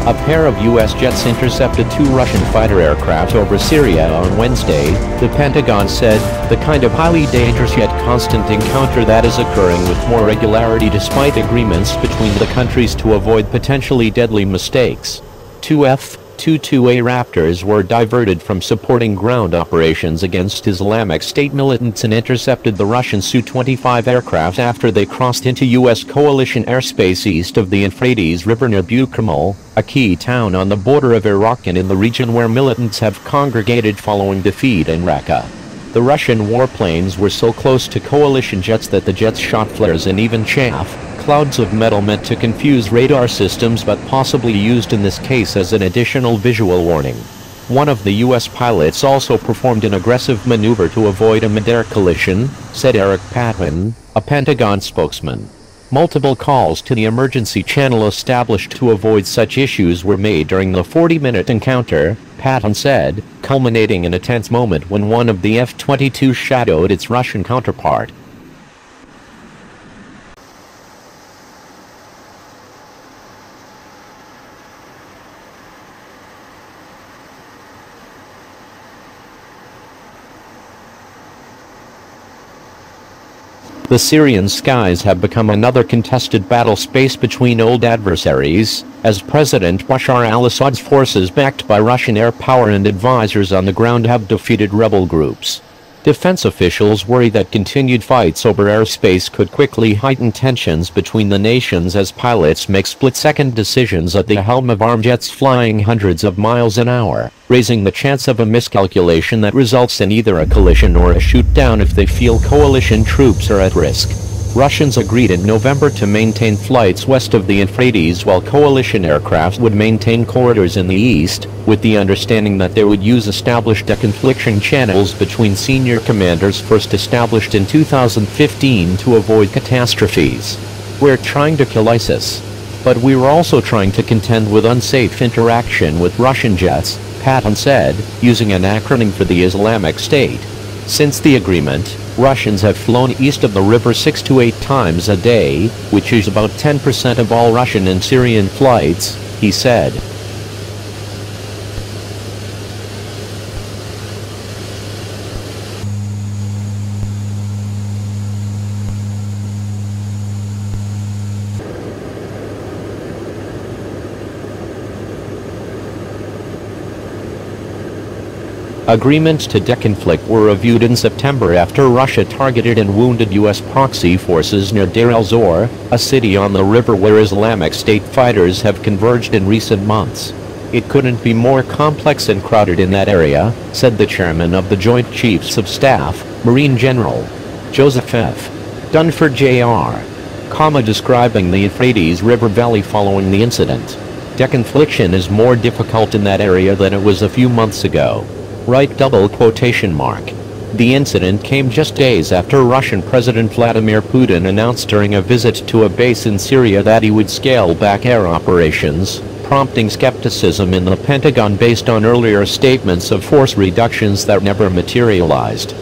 A pair of U.S. jets intercepted 2 Russian fighter aircraft over Syria on Wednesday, the Pentagon said, the kind of highly dangerous yet constant encounter that is occurring with more regularity despite agreements between the countries to avoid potentially deadly mistakes. 2 F-22A Raptors were diverted from supporting ground operations against Islamic State militants and intercepted the Russian Su-25 aircraft after they crossed into U.S. coalition airspace east of the Euphrates River near Bukamal, a key town on the border of Iraq and in the region where militants have congregated following defeat in Raqqa. The Russian warplanes were so close to coalition jets that the jets shot flares and even chaff, clouds of metal meant to confuse radar systems but possibly used in this case as an additional visual warning. One of the U.S. pilots also performed an aggressive maneuver to avoid a midair collision, said Eric Pahon, a Pentagon spokesman. Multiple calls to the emergency channel established to avoid such issues were made during the 40-minute encounter, Pahon said, culminating in a tense moment when one of the F-22s shadowed its Russian counterpart. The Syrian skies have become another contested battle space between old adversaries, as President Bashar al-Assad's forces backed by Russian air power and advisors on the ground have defeated rebel groups. Defense officials worry that continued fights over airspace could quickly heighten tensions between the nations as pilots make split-second decisions at the helm of armed jets flying hundreds of miles an hour, raising the chance of a miscalculation that results in either a collision or a shoot-down if they feel coalition troops are at risk. Russians agreed in November to maintain flights west of the Euphrates while coalition aircraft would maintain corridors in the east, with the understanding that they would use established deconfliction channels between senior commanders first established in 2015 to avoid catastrophes. We're trying to kill ISIS. But we were also trying to contend with unsafe interaction with Russian jets, Pahon said, using an acronym for the Islamic State. Since the agreement, Russians have flown east of the river 6 to 8 times a day, which is about 10% of all Russian and Syrian flights, he said. Agreements to deconflict were reviewed in September after Russia targeted and wounded U.S. proxy forces near Deir el-Zor, a city on the river where Islamic State fighters have converged in recent months. It couldn't be more complex and crowded in that area, said the chairman of the Joint Chiefs of Staff, Marine General Joseph F. Dunford Jr., describing the Euphrates River Valley following the incident. Deconfliction is more difficult in that area than it was a few months ago. Right double quotation mark. The incident came just days after Russian President Vladimir Putin announced during a visit to a base in Syria that he would scale back air operations, prompting skepticism in the Pentagon based on earlier statements of force reductions that never materialized.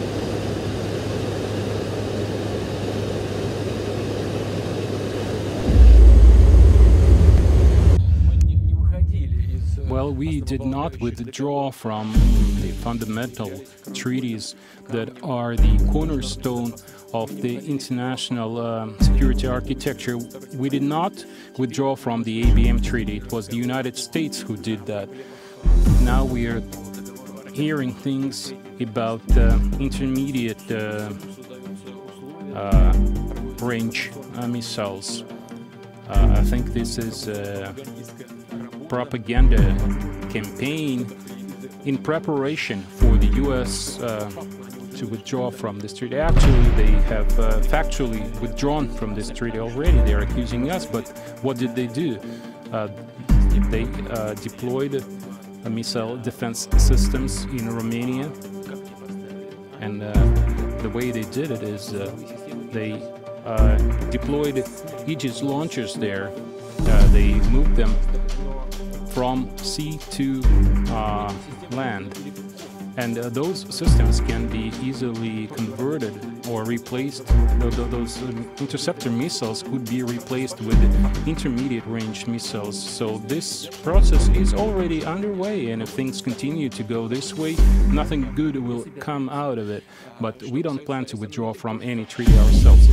Well, we did not withdraw from the fundamental treaties that are the cornerstone of the international security architecture. We did not withdraw from the ABM treaty. It was the United States who did that. Now we are hearing things about intermediate range missiles. I think this is propaganda campaign in preparation for the U.S. To withdraw from this treaty. Actually, they have factually withdrawn from this treaty already. They are accusing us, but what did they do? They deployed missile defense systems in Romania, and the way they did it is they deployed Aegis launchers there. They moved them from sea to land, and those systems can be easily converted or replaced. Those interceptor missiles could be replaced with intermediate range missiles. So this process is already underway, and if things continue to go this way, nothing good will come out of it. But we don't plan to withdraw from any treaty ourselves.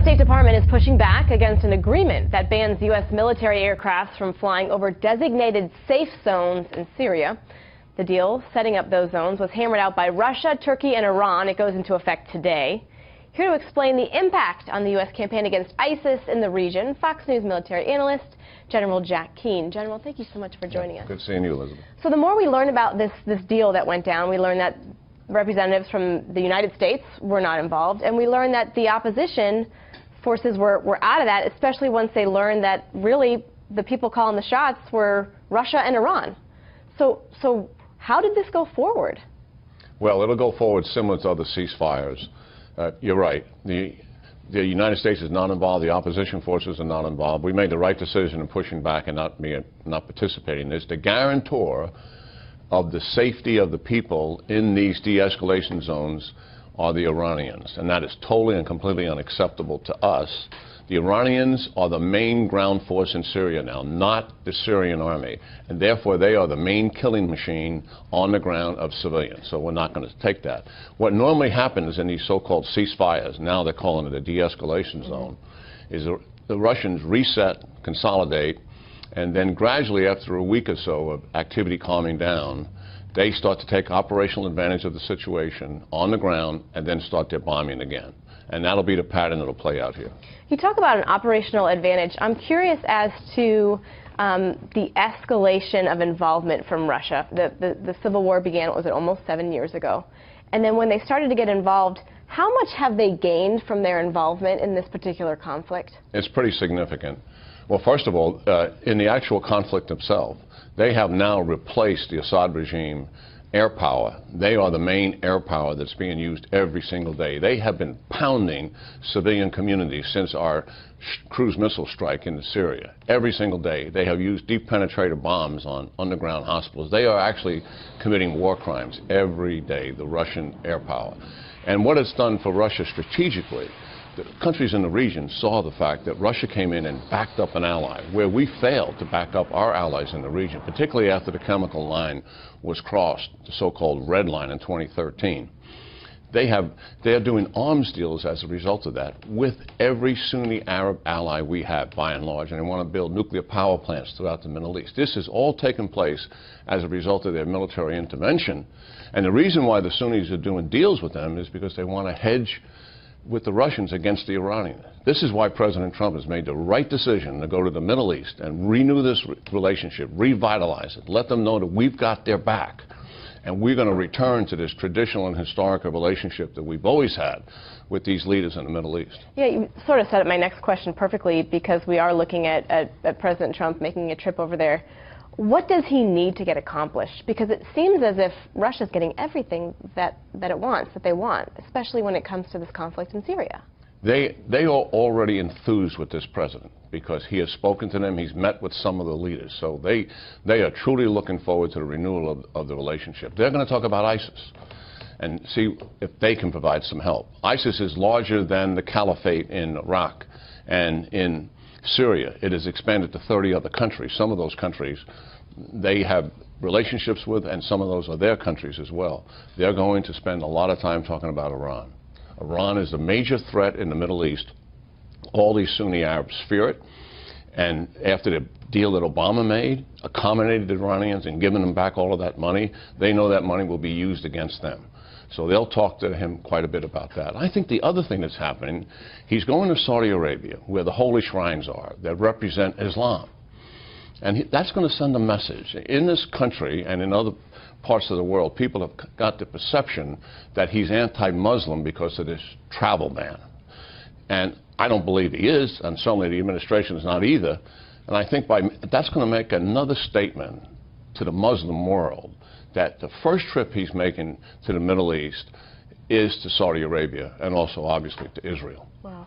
State Department is pushing back against an agreement that bans U.S. military aircrafts from flying over designated safe zones in Syria. The deal setting up those zones was hammered out by Russia, Turkey, and Iran. It goes into effect today. Here to explain the impact on the U.S. campaign against ISIS in the region, Fox News military analyst General Jack Keane. General, thank you so much for joining us. Good seeing you, Elizabeth. So the more we learn about this deal that went down, we learn that representatives from the United States were not involved, and we learn that the opposition forces were out of that, especially once they learned that really the people calling the shots were Russia and Iran. So how did this go forward? Well, it'll go forward similar to other ceasefires. You're right. The United States is not involved. The opposition forces are not involved. We made the right decision in pushing back and not participating in this. The guarantor of the safety of the people in these de-escalation zones are the Iranians, and that is totally and completely unacceptable to us. The Iranians are the main ground force in Syria now, not the Syrian army, and therefore they are the main killing machine on the ground of civilians, so we're not going to take that. What normally happens in these so-called ceasefires, now they're calling it a de-escalation zone, is the Russians reset, consolidate, and then gradually after a week or so of activity calming down, they start to take operational advantage of the situation on the ground and then start their bombing again. And that'll be the pattern that'll play out here. You talk about an operational advantage. I'm curious as to the escalation of involvement from Russia. The civil war began, what was it, almost 7 years ago. And then when they started to get involved, how much have they gained from their involvement in this particular conflict? It's pretty significant. Well, first of all, in the actual conflict itself, they have now replaced the Assad regime air power. They are the main air power that's being used every single day. They have been pounding civilian communities since our cruise missile strike into Syria. Every single day they have used deep penetrator bombs on underground hospitals. They are actually committing war crimes every day, the Russian air power. And what it's done for Russia strategically, the countries in the region saw the fact that Russia came in and backed up an ally, where we failed to back up our allies in the region, particularly after the chemical line was crossed, the so-called red line in 2013. They are doing arms deals as a result of that with every Sunni Arab ally we have, by and large, and they want to build nuclear power plants throughout the Middle East. This has all taken place as a result of their military intervention. And the reason why the Sunnis are doing deals with them is because they want to hedge with the Russians against the Iranians. This is why President Trump has made the right decision to go to the Middle East and renew this relationship, revitalize it, let them know that we've got their back. And we're going to return to this traditional and historical relationship that we've always had with these leaders in the Middle East. Yeah, you sort of set up my next question perfectly, because we are looking at President Trump making a trip over there. What does he need to get accomplished? Because it seems as if Russia's getting everything that it wants, that they want, especially when it comes to this conflict in Syria. They are already enthused with this president because he has spoken to them, he's met with some of the leaders. So they are truly looking forward to the renewal of the relationship. They're going to talk about ISIS and see if they can provide some help. ISIS is larger than the caliphate in Iraq and in Syria. It has expanded to 30 other countries. Some of those countries they have relationships with, and some of those are their countries as well. They're going to spend a lot of time talking about Iran. Iran is a major threat in the Middle East. All these Sunni Arabs fear it. And after the deal that Obama made, accommodated the Iranians and given them back all of that money, they know that money will be used against them. So they'll talk to him quite a bit about that. I think the other thing that's happening, he's going to Saudi Arabia, where the holy shrines are that represent Islam. And that's going to send a message. In this country and in other parts of the world, people have got the perception that he's anti-Muslim because of this travel ban. And I don't believe he is, and certainly the administration is not either. And I think that's going to make another statement to the Muslim world that the first trip he's making to the Middle East is to Saudi Arabia and also obviously to Israel. Wow.